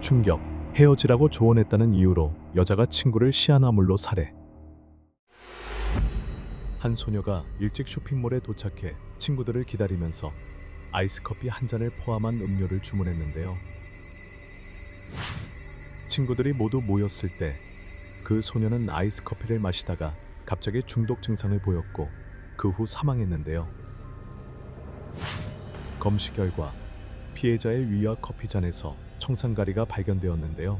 충격, 헤어지라고 조언했다는 이유로 여자가 친구를 시아나물로 살해. 한 소녀가 일찍 쇼핑몰에 도착해 친구들을 기다리면서 아이스 커피 한 잔을 포함한 음료를 주문했는데요. 친구들이 모두 모였을 때 그 소녀는 아이스 커피를 마시다가 갑자기 중독 증상을 보였고 그 후 사망했는데요. 검시 결과 피해자의 위와 커피 잔에서 청산가리가 발견되었는데요.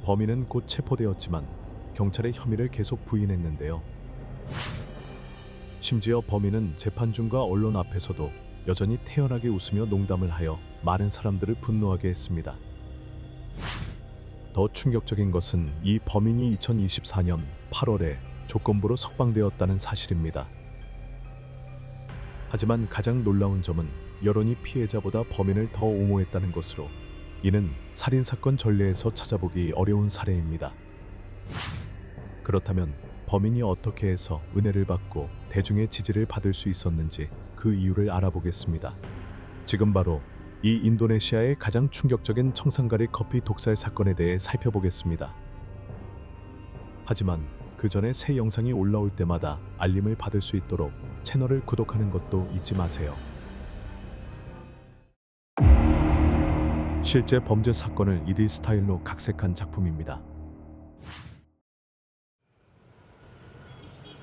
범인은 곧 체포되었지만 경찰의 혐의를 계속 부인했는데요. 심지어 범인은 재판 중과 언론 앞에서도 여전히 태연하게 웃으며 농담을 하여 많은 사람들을 분노하게 했습니다. 더 충격적인 것은 이 범인이 2024년 8월에 조건부로 석방되었다는 사실입니다. 하지만 가장 놀라운 점은 여론이 피해자보다 범인을 더 옹호했다는 것으로, 이는 살인사건 전례에서 찾아보기 어려운 사례입니다. 그렇다면 범인이 어떻게 해서 은혜를 받고 대중의 지지를 받을 수 있었는지 그 이유를 알아보겠습니다. 지금 바로 이 인도네시아의 가장 충격적인 청산가리 커피 독살 사건에 대해 살펴보겠습니다. 하지만 그 전에 새 영상이 올라올 때마다 알림을 받을 수 있도록 채널을 구독하는 것도 잊지 마세요. 실제 범죄 사건을 2D 스타일로 각색한 작품입니다.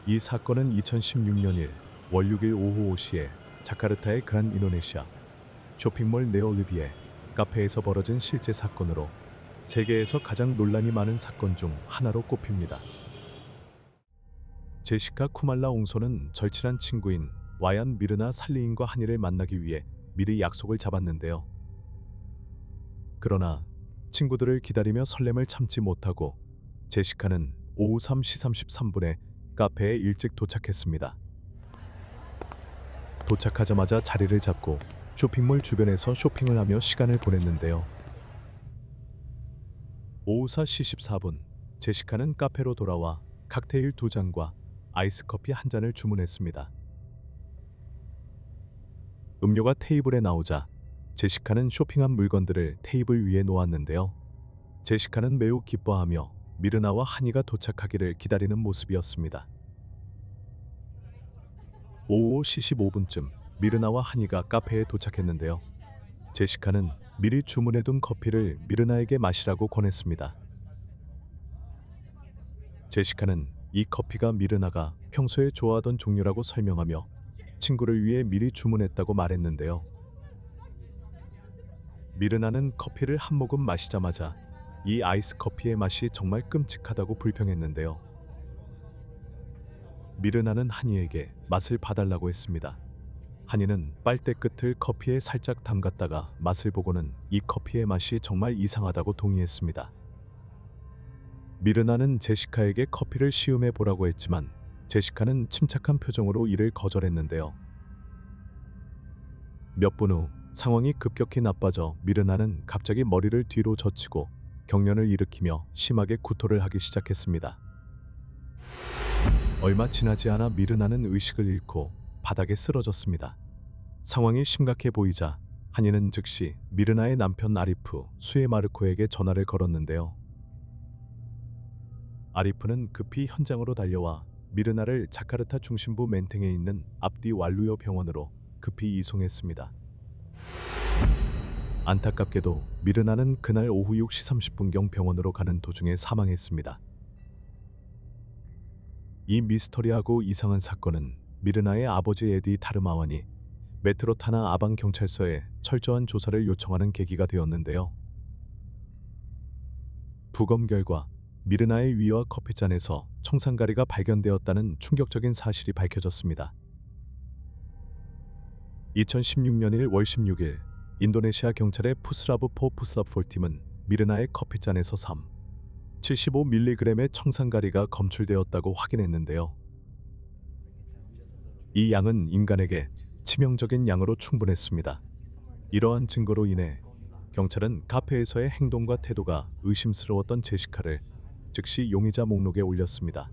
이 사건은 2016년 월 6일 오후 5시에 자카르타의 그란 인도네시아 쇼핑몰 네올리비에 카페에서 벌어진 실제 사건으로 세계에서 가장 논란이 많은 사건 중 하나로 꼽힙니다. 제시카 쿠말라 옹소는 절친한 친구인 와얀 미르나 살리인과 한이를 만나기 위해 미리 약속을 잡았는데요. 그러나 친구들을 기다리며 설렘을 참지 못하고 제시카는 오후 3시 33분에 카페에 일찍 도착했습니다. 도착하자마자 자리를 잡고 쇼핑몰 주변에서 쇼핑을 하며 시간을 보냈는데요. 오후 4시 14분, 제시카는 카페로 돌아와 칵테일 2잔과 아이스 커피 한 잔을 주문했습니다. 음료가 테이블에 나오자 제시카는 쇼핑한 물건들을 테이블 위에 놓았는데요. 제시카는 매우 기뻐하며 미르나와 한이가 도착하기를 기다리는 모습이었습니다. 오후 5시 15분쯤 미르나와 한이가 카페에 도착했는데요. 제시카는 미리 주문해둔 커피를 미르나에게 마시라고 권했습니다. 제시카는 이 커피가 미르나가 평소에 좋아하던 종류라고 설명하며 친구를 위해 미리 주문했다고 말했는데요. 미르나는 커피를 한 모금 마시자마자 이 아이스 커피의 맛이 정말 끔찍하다고 불평했는데요. 미르나는 한이에게 맛을 봐달라고 했습니다. 한이는 빨대 끝을 커피에 살짝 담갔다가 맛을 보고는 이 커피의 맛이 정말 이상하다고 동의했습니다. 미르나는 제시카에게 커피를 시음해 보라고 했지만 제시카는 침착한 표정으로 이를 거절했는데요. 몇 분 후 상황이 급격히 나빠져 미르나는 갑자기 머리를 뒤로 젖히고 경련을 일으키며 심하게 구토를 하기 시작했습니다. 얼마 지나지 않아 미르나는 의식을 잃고 바닥에 쓰러졌습니다. 상황이 심각해 보이자 한이는 즉시 미르나의 남편 아리프 수에마르코에게 전화를 걸었는데요. 아리프는 급히 현장으로 달려와 미르나를 자카르타 중심부 멘탱에 있는 압디 왈루요 병원으로 급히 이송했습니다. 안타깝게도 미르나는 그날 오후 6시 30분경 병원으로 가는 도중에 사망했습니다. 이 미스터리하고 이상한 사건은 미르나의 아버지 에디 타르마완이 메트로타나 아방 경찰서에 철저한 조사를 요청하는 계기가 되었는데요. 부검 결과 미르나의 위와 커피잔에서 청산가리가 발견되었다는 충격적인 사실이 밝혀졌습니다. 2016년 1월 16일 인도네시아 경찰의 푸스라브4 푸스랍4 팀은 미르나의 커피잔에서 75mg의 청산가리가 검출되었다고 확인했는데요. 이 양은 인간에게 치명적인 양으로 충분했습니다. 이러한 증거로 인해 경찰은 카페에서의 행동과 태도가 의심스러웠던 제시카를 즉시 용의자 목록에 올렸습니다.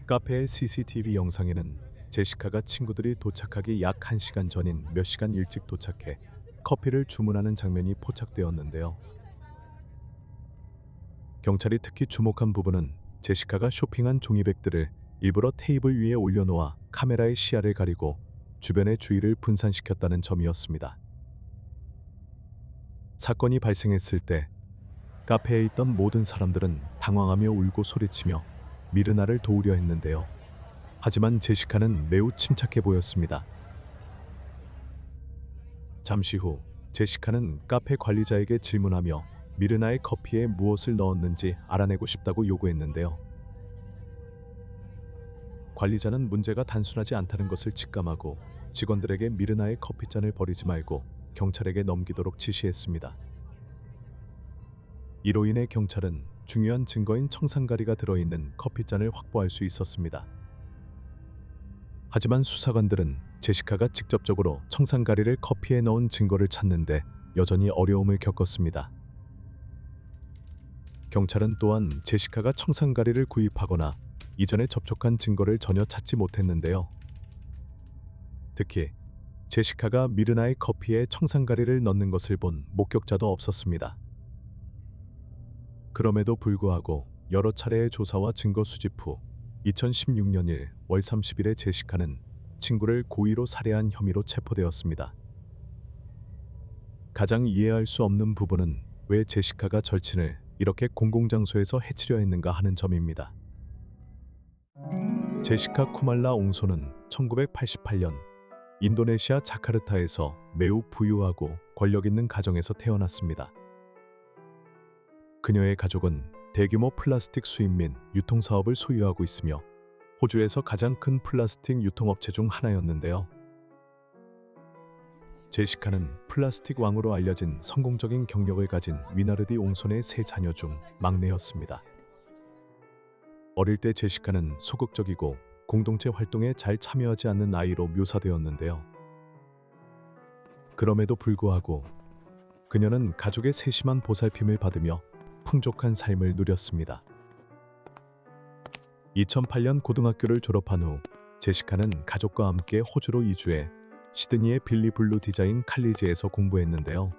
카페의 CCTV 영상에는 제시카가 친구들이 도착하기 약 1시간 전인 몇 시간 일찍 도착해 커피를 주문하는 장면이 포착되었는데요. 경찰이 특히 주목한 부분은 제시카가 쇼핑한 종이백들을 일부러 테이블 위에 올려놓아 카메라의 시야를 가리고 주변의 주의를 분산시켰다는 점이었습니다. 사건이 발생했을 때 카페에 있던 모든 사람들은 당황하며 울고 소리치며 미르나를 도우려 했는데요. 하지만 제시카는 매우 침착해 보였습니다. 잠시 후 제시카는 카페 관리자에게 질문하며 미르나의 커피에 무엇을 넣었는지 알아내고 싶다고 요구했는데요. 관리자는 문제가 단순하지 않다는 것을 직감하고 직원들에게 미르나의 커피잔을 버리지 말고 경찰에게 넘기도록 지시했습니다. 이로 인해 경찰은 중요한 증거인 청산가리가 들어있는 커피잔을 확보할 수 있었습니다. 하지만 수사관들은 제시카가 직접적으로 청산가리를 커피에 넣은 증거를 찾는데 여전히 어려움을 겪었습니다. 경찰은 또한 제시카가 청산가리를 구입하거나 이전에 접촉한 증거를 전혀 찾지 못했는데요. 특히 제시카가 미르나의 커피에 청산가리를 넣는 것을 본 목격자도 없었습니다. 그럼에도 불구하고 여러 차례의 조사와 증거 수집 후 2016년 1월 30일에 제시카는 친구를 고의로 살해한 혐의로 체포되었습니다. 가장 이해할 수 없는 부분은 왜 제시카가 절친을 이렇게 공공장소에서 해치려 했는가 하는 점입니다. 제시카 쿠말라 옹소는 1988년 인도네시아 자카르타에서 매우 부유하고 권력 있는 가정에서 태어났습니다. 그녀의 가족은 대규모 플라스틱 수입 및 유통 사업을 소유하고 있으며 호주에서 가장 큰 플라스틱 유통업체 중 하나였는데요. 제시카는 플라스틱 왕으로 알려진 성공적인 경력을 가진 위나르디 옹손의 세 자녀 중 막내였습니다. 어릴 때 제시카는 소극적이고 공동체 활동에 잘 참여하지 않는 아이로 묘사되었는데요. 그럼에도 불구하고 그녀는 가족의 세심한 보살핌을 받으며 풍족한 삶을 누렸습니다. 2008년 고등학교를 졸업한 후 제시카는 가족과 함께 호주로 이주해 시드니의 빌리 블루 디자인 칼리지에서 공부했는데요.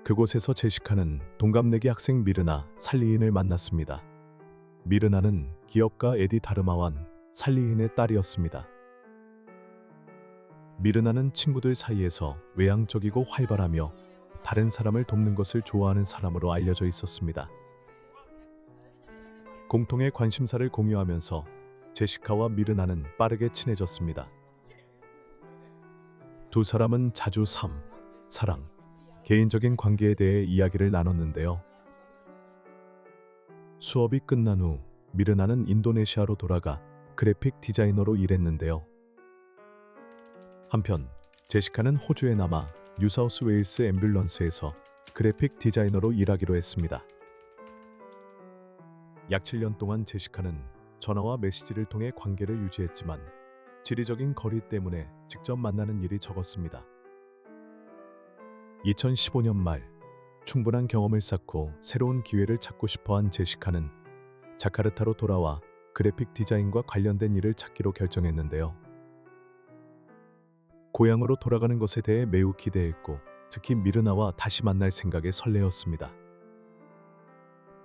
그곳에서 제시카는 동갑내기 학생 미르나 살리힌을 만났습니다. 미르나는 기업가 에디 다르마완 살리힌의 딸이었습니다. 미르나는 친구들 사이에서 외향적이고 활발하며 다른 사람을 돕는 것을 좋아하는 사람으로 알려져 있었습니다. 공통의 관심사를 공유하면서 제시카와 미르나는 빠르게 친해졌습니다. 두 사람은 자주 삶, 사랑, 개인적인 관계에 대해 이야기를 나눴는데요. 수업이 끝난 후 미르나는 인도네시아로 돌아가 그래픽 디자이너로 일했는데요. 한편 제시카는 호주에 남아 뉴사우스 웨일스 앰뷸런스에서 그래픽 디자이너로 일하기로 했습니다. 약 7년 동안 제시카는 전화와 메시지를 통해 관계를 유지했지만 지리적인 거리 때문에 직접 만나는 일이 적었습니다. 2015년 말 충분한 경험을 쌓고 새로운 기회를 찾고 싶어한 제시카는 자카르타로 돌아와 그래픽 디자인과 관련된 일을 찾기로 결정했는데요. 고향으로 돌아가는 것에 대해 매우 기대했고 특히 미르나와 다시 만날 생각에 설레었습니다.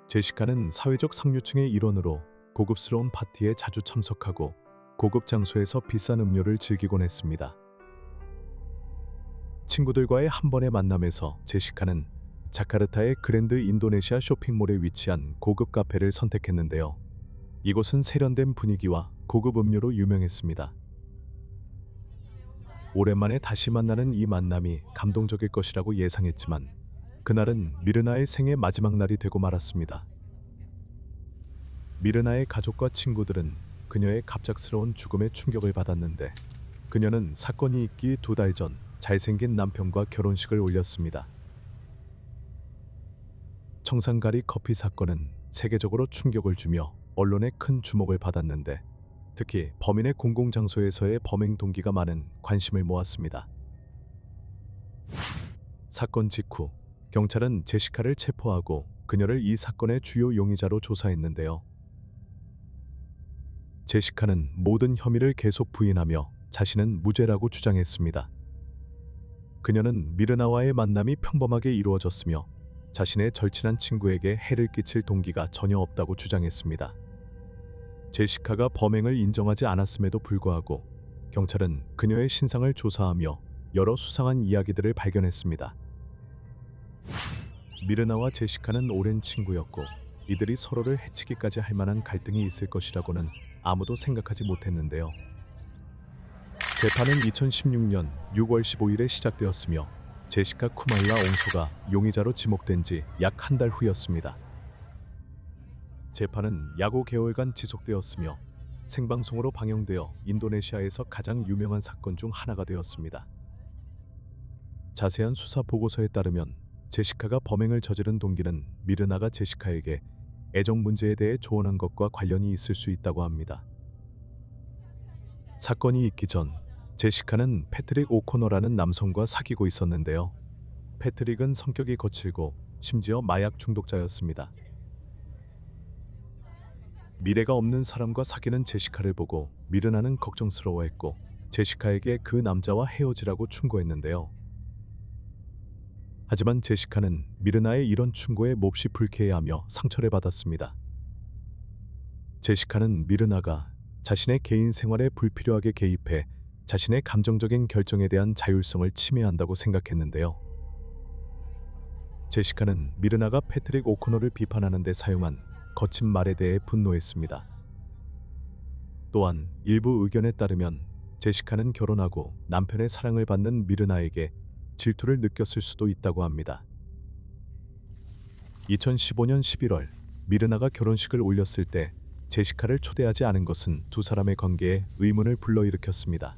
제시카는 사회적 상류층의 일원으로 고급스러운 파티에 자주 참석하고 고급 장소에서 비싼 음료를 즐기곤 했습니다. 친구들과의 한 번의 만남에서 제시카는 자카르타의 그랜드 인도네시아 쇼핑몰에 위치한 고급 카페를 선택했는데요. 이곳은 세련된 분위기와 고급 음료로 유명했습니다. 오랜만에 다시 만나는 이 만남이 감동적일 것이라고 예상했지만 그날은 미르나의 생애 마지막 날이 되고 말았습니다. 미르나의 가족과 친구들은 그녀의 갑작스러운 죽음에 충격을 받았는데 그녀는 사건이 있기 2달 전 잘생긴 남편과 결혼식을 올렸습니다. 청산가리 커피 사건은 세계적으로 충격을 주며 언론의 큰 주목을 받았는데 특히 범인의 공공장소에서의 범행 동기가 많은 관심을 모았습니다. 사건 직후 경찰은 제시카를 체포하고 그녀를 이 사건의 주요 용의자로 조사했는데요. 제시카는 모든 혐의를 계속 부인하며 자신은 무죄라고 주장했습니다. 그녀는 미르나와의 만남이 평범하게 이루어졌으며 자신의 절친한 친구에게 해를 끼칠 동기가 전혀 없다고 주장했습니다. 제시카가 범행을 인정하지 않았음에도 불구하고 경찰은 그녀의 신상을 조사하며 여러 수상한 이야기들을 발견했습니다. 미르나와 제시카는 오랜 친구였고 이들이 서로를 해치기까지 할 만한 갈등이 있을 것이라고는 아무도 생각하지 못했는데요. 재판은 2016년 6월 15일에 시작되었으며 제시카 쿠말라 옹소가 용의자로 지목된 지 약 한 달 후였습니다. 재판은 약 5개월간 지속되었으며 생방송으로 방영되어 인도네시아에서 가장 유명한 사건 중 하나가 되었습니다. 자세한 수사 보고서에 따르면 제시카가 범행을 저지른 동기는 미르나가 제시카에게 애정 문제에 대해 조언한 것과 관련이 있을 수 있다고 합니다. 사건이 있기 전 제시카는 패트릭 오코너라는 남성과 사귀고 있었는데요. 패트릭은 성격이 거칠고 심지어 마약 중독자였습니다. 미래가 없는 사람과 사귀는 제시카를 보고 미르나는 걱정스러워했고 제시카에게 그 남자와 헤어지라고 충고했는데요. 하지만 제시카는 미르나의 이런 충고에 몹시 불쾌해하며 상처를 받았습니다. 제시카는 미르나가 자신의 개인 생활에 불필요하게 개입해 자신의 감정적인 결정에 대한 자율성을 침해한다고 생각했는데요. 제시카는 미르나가 패트릭 오코너를 비판하는 데 사용한 거친 말에 대해 분노했습니다. 또한 일부 의견에 따르면 제시카는 결혼하고 남편의 사랑을 받는 미르나에게 질투를 느꼈을 수도 있다고 합니다. 2015년 11월 미르나가 결혼식을 올렸을 때 제시카를 초대하지 않은 것은 두 사람의 관계에 의문을 불러일으켰습니다.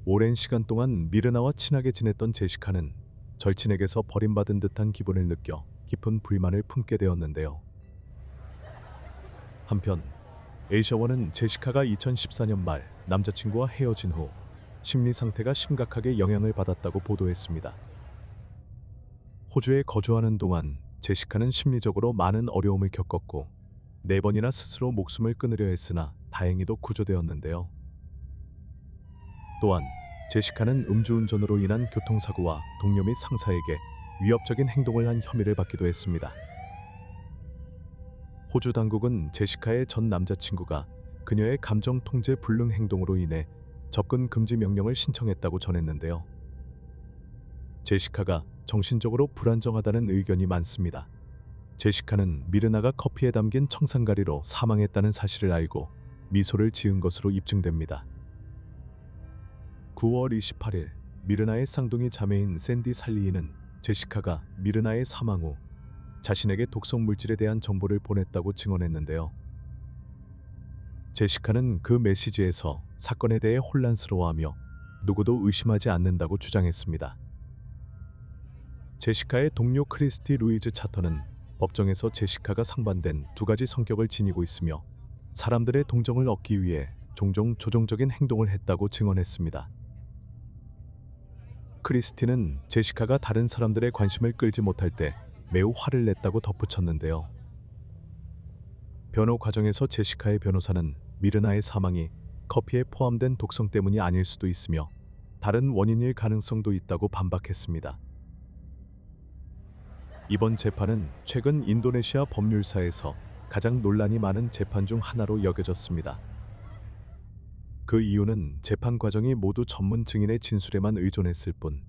오랜 시간 동안 미르나와 친하게 지냈던 제시카는 절친에게서 버림받은 듯한 기분을 느껴 깊은 불만을 품게 되었는데요. 한편 에이셔원은 제시카가 2014년 말 남자친구와 헤어진 후 심리 상태가 심각하게 영향을 받았다고 보도했습니다. 호주에 거주하는 동안 제시카는 심리적으로 많은 어려움을 겪었고 4번이나 스스로 목숨을 끊으려 했으나 다행히도 구조되었는데요. 또한 제시카는 음주운전으로 인한 교통사고와 동료 및 상사에게 위협적인 행동을 한 혐의를 받기도 했습니다. 호주 당국은 제시카의 전 남자친구가 그녀의 감정 통제 불능 행동으로 인해 접근 금지 명령을 신청했다고 전했는데요. 제시카가 정신적으로 불안정하다는 의견이 많습니다. 제시카는 미르나가 커피에 담긴 청산가리로 사망했다는 사실을 알고 미소를 지은 것으로 입증됩니다. 9월 28일 미르나의 쌍둥이 자매인 샌디 살리이는 제시카가 미르나의 사망 후 자신에게 독성 물질에 대한 정보를 보냈다고 증언했는데요. 제시카는 그 메시지에서 사건에 대해 혼란스러워하며 누구도 의심하지 않는다고 주장했습니다. 제시카의 동료 크리스티 루이즈 차터는 법정에서 제시카가 상반된 두 가지 성격을 지니고 있으며 사람들의 동정을 얻기 위해 종종 조종적인 행동을 했다고 증언했습니다. 크리스티는 제시카가 다른 사람들의 관심을 끌지 못할 때 매우 화를 냈다고 덧붙였는데요. 변호 과정에서 제시카의 변호사는 미르나의 사망이 커피에 포함된 독성 때문이 아닐 수도 있으며 다른 원인일 가능성도 있다고 반박했습니다. 이번 재판은 최근 인도네시아 법률사에서 가장 논란이 많은 재판 중 하나로 여겨졌습니다. 그 이유는 재판 과정이 모두 전문 증인의 진술에만 의존했을 뿐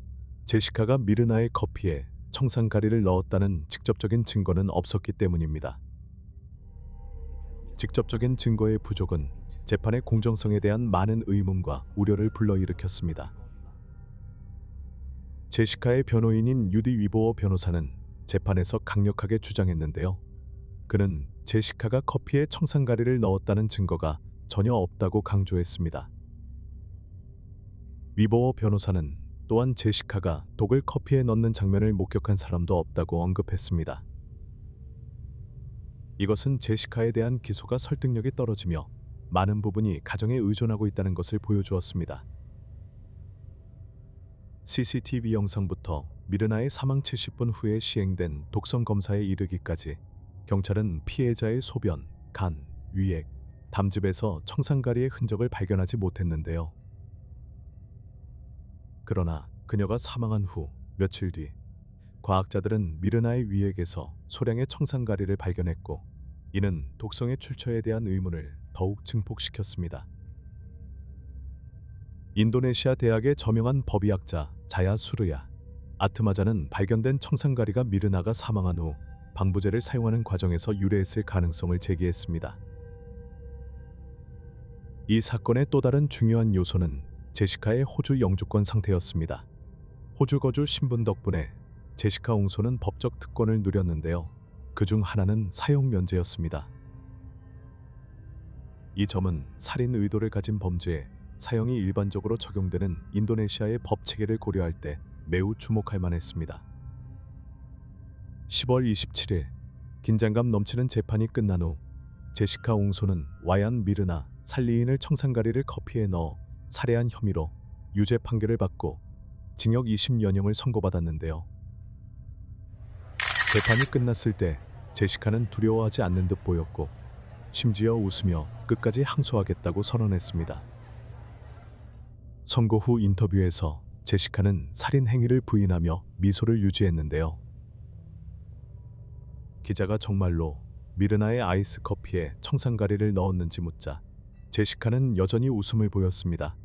제시카가 미르나의 커피에 청산가리를 넣었다는 직접적인 증거는 없었기 때문입니다. 직접적인 증거의 부족은 재판의 공정성에 대한 많은 의문과 우려를 불러일으켰습니다. 제시카의 변호인인 유디 위보어 변호사는 재판에서 강력하게 주장했는데요. 그는 제시카가 커피에 청산가리를 넣었다는 증거가 전혀 없다고 강조했습니다. 위보어 변호사는 또한 제시카가 독을 커피에 넣는 장면을 목격한 사람도 없다고 언급했습니다. 이것은 제시카에 대한 기소가 설득력이 떨어지며 많은 부분이 가정에 의존하고 있다는 것을 보여주었습니다. CCTV 영상부터 미르나의 사망 70분 후에 시행된 독성 검사에 이르기까지 경찰은 피해자의 소변, 간, 위액, 담즙에서 청산가리의 흔적을 발견하지 못했는데요. 그러나 그녀가 사망한 후 며칠 뒤 과학자들은 미르나의 위액에서 소량의 청산가리를 발견했고, 이는 독성의 출처에 대한 의문을 더욱 증폭시켰습니다. 인도네시아 대학의 저명한 법의학자 자야 수르야 아트마자는 발견된 청산가리가 미르나가 사망한 후 방부제를 사용하는 과정에서 유래했을 가능성을 제기했습니다. 이 사건의 또 다른 중요한 요소는 제시카의 호주 영주권 상태였습니다. 호주 거주 신분 덕분에 제시카 옹소는 법적 특권을 누렸는데요. 그중 하나는 사형 면제였습니다. 이 점은 살인 의도를 가진 범죄에 사형이 일반적으로 적용되는 인도네시아의 법 체계를 고려할 때 매우 주목할 만했습니다. 10월 27일 긴장감 넘치는 재판이 끝난 후 제시카 옹소는 와얀 미르나 살리인을 청산가리를 커피에 넣어 살해한 혐의로 유죄 판결을 받고 징역 20년형을 선고받았는데요. 재판이 끝났을 때 제시카는 두려워하지 않는 듯 보였고, 심지어 웃으며 끝까지 항소하겠다고 선언했습니다. 선고 후 인터뷰에서 제시카는 살인 행위를 부인하며 미소를 유지했는데요. 기자가 정말로 미르나의 아이스 커피에 청산가리를 넣었는지 묻자 제시카는 여전히 웃음을 보였습니다.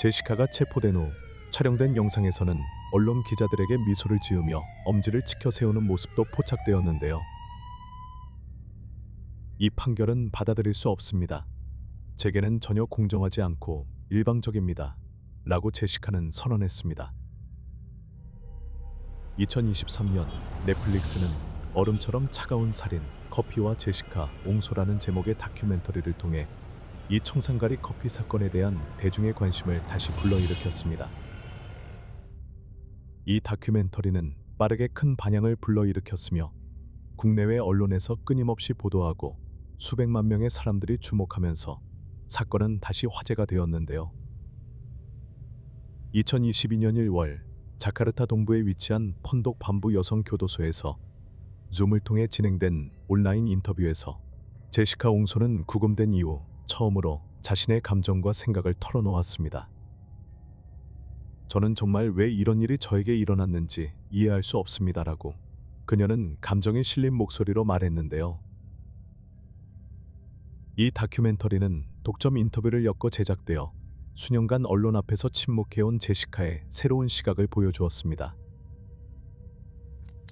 제시카가 체포된 후 촬영된 영상에서는 언론 기자들에게 미소를 지으며 엄지를 치켜 세우는 모습도 포착되었는데요. 이 판결은 받아들일 수 없습니다. 제게는 전혀 공정하지 않고 일방적입니다. 라고 제시카는 선언했습니다. 2023년 넷플릭스는 얼음처럼 차가운 살인, 커피와 제시카, 옹소라는 제목의 다큐멘터리를 통해 이 청산가리 커피 사건에 대한 대중의 관심을 다시 불러일으켰습니다. 이 다큐멘터리는 빠르게 큰 반향을 불러일으켰으며 국내외 언론에서 끊임없이 보도하고 수백만 명의 사람들이 주목하면서 사건은 다시 화제가 되었는데요. 2022년 1월 자카르타 동부에 위치한 펀독 밤부 여성교도소에서 줌을 통해 진행된 온라인 인터뷰에서 제시카 옹소는 구금된 이후 처음으로 자신의 감정과 생각을 털어놓았습니다. 저는 정말 왜 이런 일이 저에게 일어났는지 이해할 수 없습니다라고 그녀는 감정에 실린 목소리로 말했는데요. 이 다큐멘터리는 독점 인터뷰를 엮어 제작되어 수년간 언론 앞에서 침묵해온 제시카의 새로운 시각을 보여주었습니다.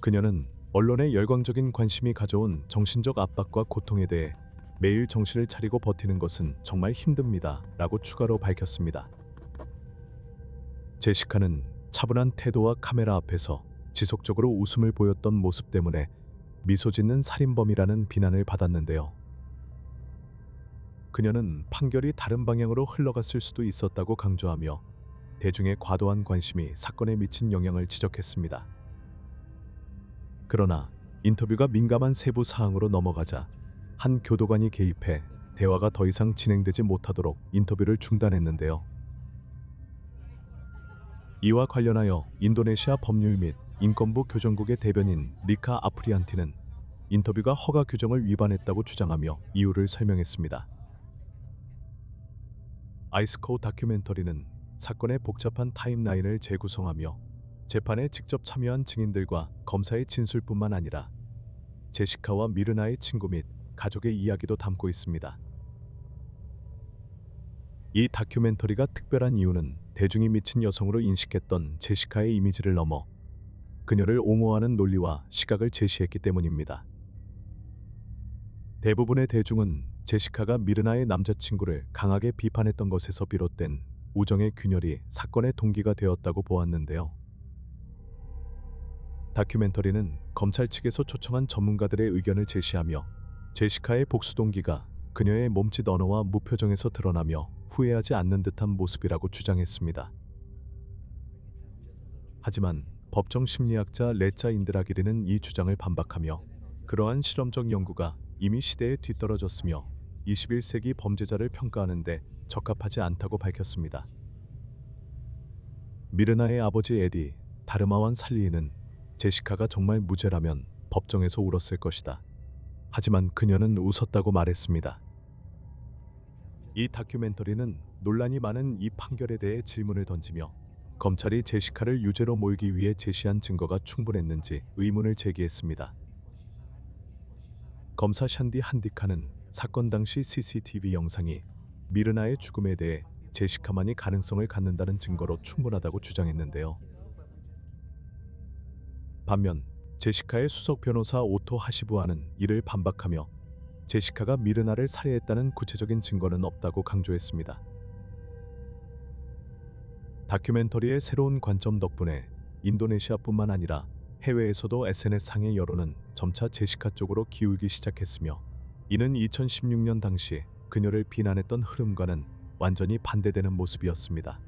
그녀는 언론의 열광적인 관심이 가져온 정신적 압박과 고통에 대해 매일 정신을 차리고 버티는 것은 정말 힘듭니다. 라고 추가로 밝혔습니다. 제시카는 차분한 태도와 카메라 앞에서 지속적으로 웃음을 보였던 모습 때문에 미소 짓는 살인범이라는 비난을 받았는데요. 그녀는 판결이 다른 방향으로 흘러갔을 수도 있었다고 강조하며 대중의 과도한 관심이 사건에 미친 영향을 지적했습니다. 그러나 인터뷰가 민감한 세부 사항으로 넘어가자 한 교도관이 개입해 대화가 더 이상 진행되지 못하도록 인터뷰를 중단했는데요. 이와 관련하여 인도네시아 법률 및 인권부 교정국의 대변인 리카 아프리안티는 인터뷰가 허가 규정을 위반했다고 주장하며 이유를 설명했습니다. 아이스코우 다큐멘터리는 사건의 복잡한 타임라인을 재구성하며 재판에 직접 참여한 증인들과 검사의 진술뿐만 아니라 제시카와 미르나의 친구 및 가족의 이야기도 담고 있습니다. 이 다큐멘터리가 특별한 이유는 대중이 미친 여성으로 인식했던 제시카의 이미지를 넘어 그녀를 옹호하는 논리와 시각을 제시했기 때문입니다. 대부분의 대중은 제시카가 미르나의 남자친구를 강하게 비판했던 것에서 비롯된 우정의 균열이 사건의 동기가 되었다고 보았는데요. 다큐멘터리는 검찰 측에서 초청한 전문가들의 의견을 제시하며 제시카의 복수 동기가 그녀의 몸짓 언어와 무표정에서 드러나며 후회하지 않는 듯한 모습이라고 주장했습니다. 하지만 법정 심리학자 레짜 인드라기리는 이 주장을 반박하며 그러한 실험적 연구가 이미 시대에 뒤떨어졌으며 21세기 범죄자를 평가하는 데 적합하지 않다고 밝혔습니다. 미르나의 아버지 에디 다르마완 살리인은 제시카가 정말 무죄라면 법정에서 울었을 것이다. 하지만 그녀는 웃었다고 말했습니다. 이 다큐멘터리는 논란이 많은 이 판결에 대해 질문을 던지며 검찰이 제시카를 유죄로 몰기 위해 제시한 증거가 충분했는지 의문을 제기했습니다. 검사 샨디 한디카는 사건 당시 CCTV 영상이 미르나의 죽음에 대해 제시카만이 가능성을 갖는다는 증거로 충분하다고 주장했는데요. 반면 제시카의 수석 변호사 오토 하시부아는 이를 반박하며 제시카가 미르나를 살해했다는 구체적인 증거는 없다고 강조했습니다. 다큐멘터리의 새로운 관점 덕분에 인도네시아뿐만 아니라 해외에서도 SNS상의 여론은 점차 제시카 쪽으로 기울기 시작했으며, 이는 2016년 당시 그녀를 비난했던 흐름과는 완전히 반대되는 모습이었습니다.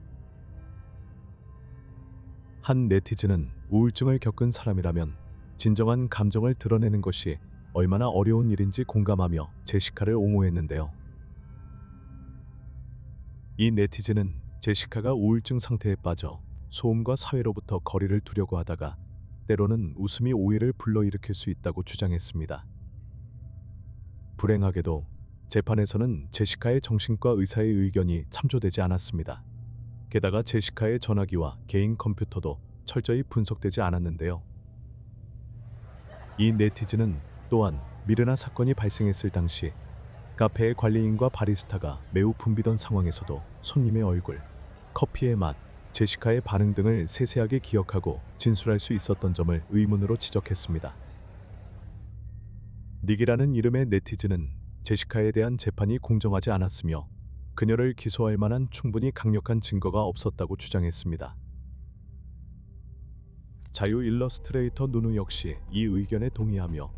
한 네티즌은 우울증을 겪은 사람이라면 진정한 감정을 드러내는 것이 얼마나 어려운 일인지 공감하며 제시카를 옹호했는데요. 이 네티즌은 제시카가 우울증 상태에 빠져 소음과 사회로부터 거리를 두려고 하다가 때로는 웃음이 오해를 불러일으킬 수 있다고 주장했습니다. 불행하게도 재판에서는 제시카의 정신과 의사의 의견이 참조되지 않았습니다. 게다가 제시카의 전화기와 개인 컴퓨터도 철저히 분석되지 않았는데요. 이 네티즌은 또한 미르나 사건이 발생했을 당시 카페의 관리인과 바리스타가 매우 붐비던 상황에서도 손님의 얼굴, 커피의 맛, 제시카의 반응 등을 세세하게 기억하고 진술할 수 있었던 점을 의문으로 지적했습니다. 닉이라는 이름의 네티즌은 제시카에 대한 재판이 공정하지 않았으며 그녀를 기소할 만한 충분히 강력한 증거가 없었다고 주장했습니다. 자유 일러스트레이터 누누 역시 이 의견에 동의하며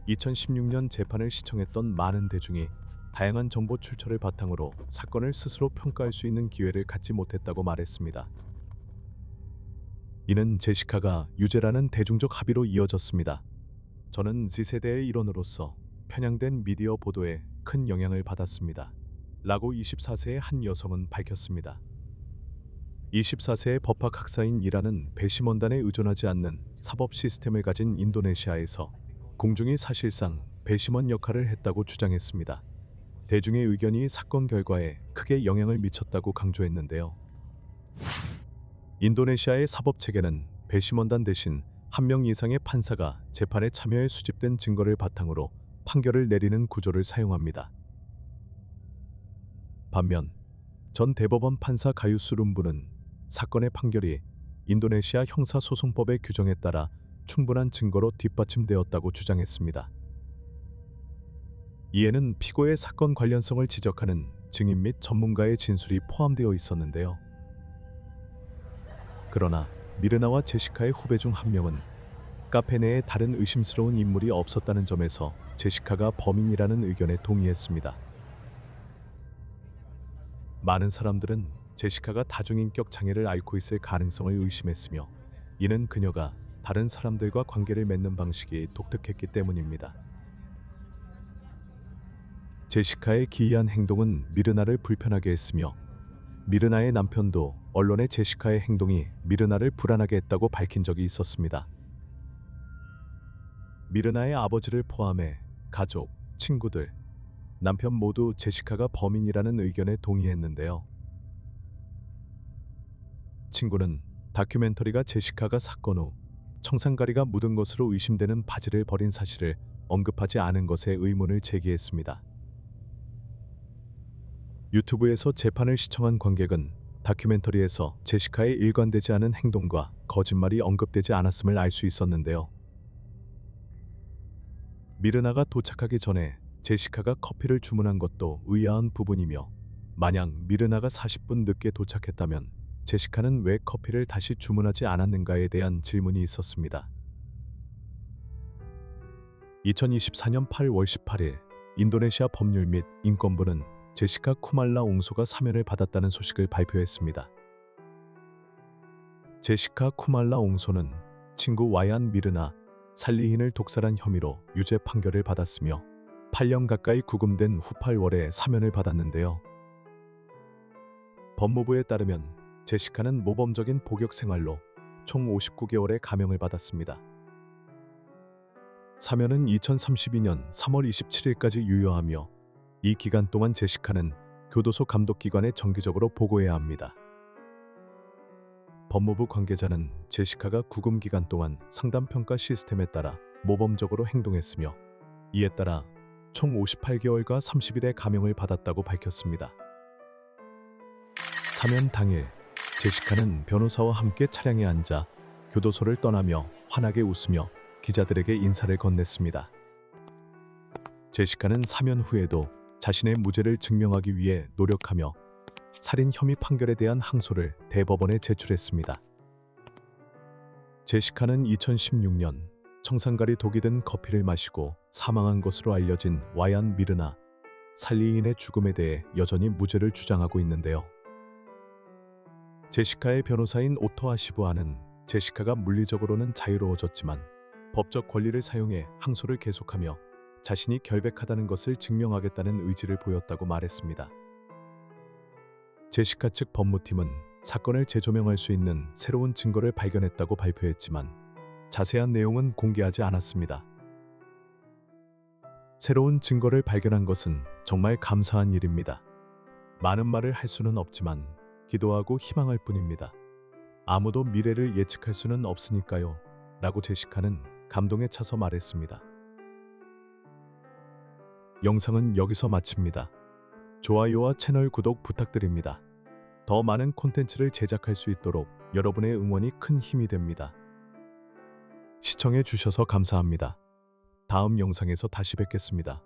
2016년 재판을 시청했던 많은 대중이 다양한 정보 출처를 바탕으로 사건을 스스로 평가할 수 있는 기회를 갖지 못했다고 말했습니다. 이는 제시카가 유죄라는 대중적 합의로 이어졌습니다. 저는 Z세대의 일원으로서 편향된 미디어 보도에 큰 영향을 받았습니다. 라고 24세의 한 여성은 밝혔습니다. 24세의 법학학사인 이라는 배심원단에 의존하지 않는 사법 시스템을 가진 인도네시아에서 공중이 사실상 배심원 역할을 했다고 주장했습니다. 대중의 의견이 사건 결과에 크게 영향을 미쳤다고 강조했는데요. 인도네시아의 사법체계는 배심원단 대신 한 명 이상의 판사가 재판에 참여해 수집된 증거를 바탕으로 판결을 내리는 구조를 사용합니다. 반면 전 대법원 판사 가유스 룸부는 사건의 판결이 인도네시아 형사소송법의 규정에 따라 충분한 증거로 뒷받침되었다고 주장했습니다. 이에는 피고의 사건 관련성을 지적하는 증인 및 전문가의 진술이 포함되어 있었는데요. 그러나 미르나와 제시카의 후배 중 한 명은 카페 내에 다른 의심스러운 인물이 없었다는 점에서 제시카가 범인이라는 의견에 동의했습니다. 많은 사람들은 제시카가 다중인격 장애를 앓고 있을 가능성을 의심했으며, 이는 그녀가 다른 사람들과 관계를 맺는 방식이 독특했기 때문입니다. 제시카의 기이한 행동은 미르나를 불편하게 했으며, 미르나의 남편도 언론에 제시카의 행동이 미르나를 불안하게 했다고 밝힌 적이 있었습니다. 미르나의 아버지를 포함해 가족, 친구들, 남편 모두 제시카가 범인이라는 의견에 동의했는데요. 친구는 다큐멘터리가 제시카가 사건 후 청산가리가 묻은 것으로 의심되는 바지를 버린 사실을 언급하지 않은 것에 의문을 제기했습니다. 유튜브에서 재판을 시청한 관객은 다큐멘터리에서 제시카의 일관되지 않은 행동과 거짓말이 언급되지 않았음을 알 수 있었는데요. 미르나가 도착하기 전에 제시카가 커피를 주문한 것도 의아한 부분이며, 만약 미르나가 40분 늦게 도착했다면 제시카는 왜 커피를 다시 주문하지 않았는가에 대한 질문이 있었습니다. 2024년 8월 18일 인도네시아 법률 및 인권부는 제시카 쿠말라 옹소가 사면을 받았다는 소식을 발표했습니다. 제시카 쿠말라 옹소는 친구 와얀 미르나 살리힌을 독살한 혐의로 유죄 판결을 받았으며 8년 가까이 구금된 후 8월에 사면을 받았는데요. 법무부에 따르면 제시카는 모범적인 복역 생활로 총 59개월의 감형을 받았습니다. 사면은 2032년 3월 27일까지 유효하며, 이 기간 동안 제시카는 교도소 감독기관에 정기적으로 보고해야 합니다. 법무부 관계자는 제시카가 구금 기간 동안 상담평가 시스템에 따라 모범적으로 행동했으며 이에 따라 총 58개월과 30일의 감형을 받았다고 밝혔습니다. 사면 당일 제시카는 변호사와 함께 차량에 앉아 교도소를 떠나며 환하게 웃으며 기자들에게 인사를 건넸습니다. 제시카는 사면 후에도 자신의 무죄를 증명하기 위해 노력하며 살인 혐의 판결에 대한 항소를 대법원에 제출했습니다. 제시카는 2016년 청산가리 독이 든 커피를 마시고 사망한 것으로 알려진 와얀 미르나 살리인의 죽음에 대해 여전히 무죄를 주장하고 있는데요. 제시카의 변호사인 오토 아시부아는 제시카가 물리적으로는 자유로워졌지만 법적 권리를 사용해 항소를 계속하며 자신이 결백하다는 것을 증명하겠다는 의지를 보였다고 말했습니다. 제시카 측 법무팀은 사건을 재조명할 수 있는 새로운 증거를 발견했다고 발표했지만 자세한 내용은 공개하지 않았습니다. 새로운 증거를 발견한 것은 정말 감사한 일입니다. 많은 말을 할 수는 없지만 기도하고 희망할 뿐입니다. 아무도 미래를 예측할 수는 없으니까요. 라고 제시카는 감동에 차서 말했습니다. 영상은 여기서 마칩니다. 좋아요와 채널 구독 부탁드립니다. 더 많은 콘텐츠를 제작할 수 있도록 여러분의 응원이 큰 힘이 됩니다. 시청해 주셔서 감사합니다. 다음 영상에서 다시 뵙겠습니다.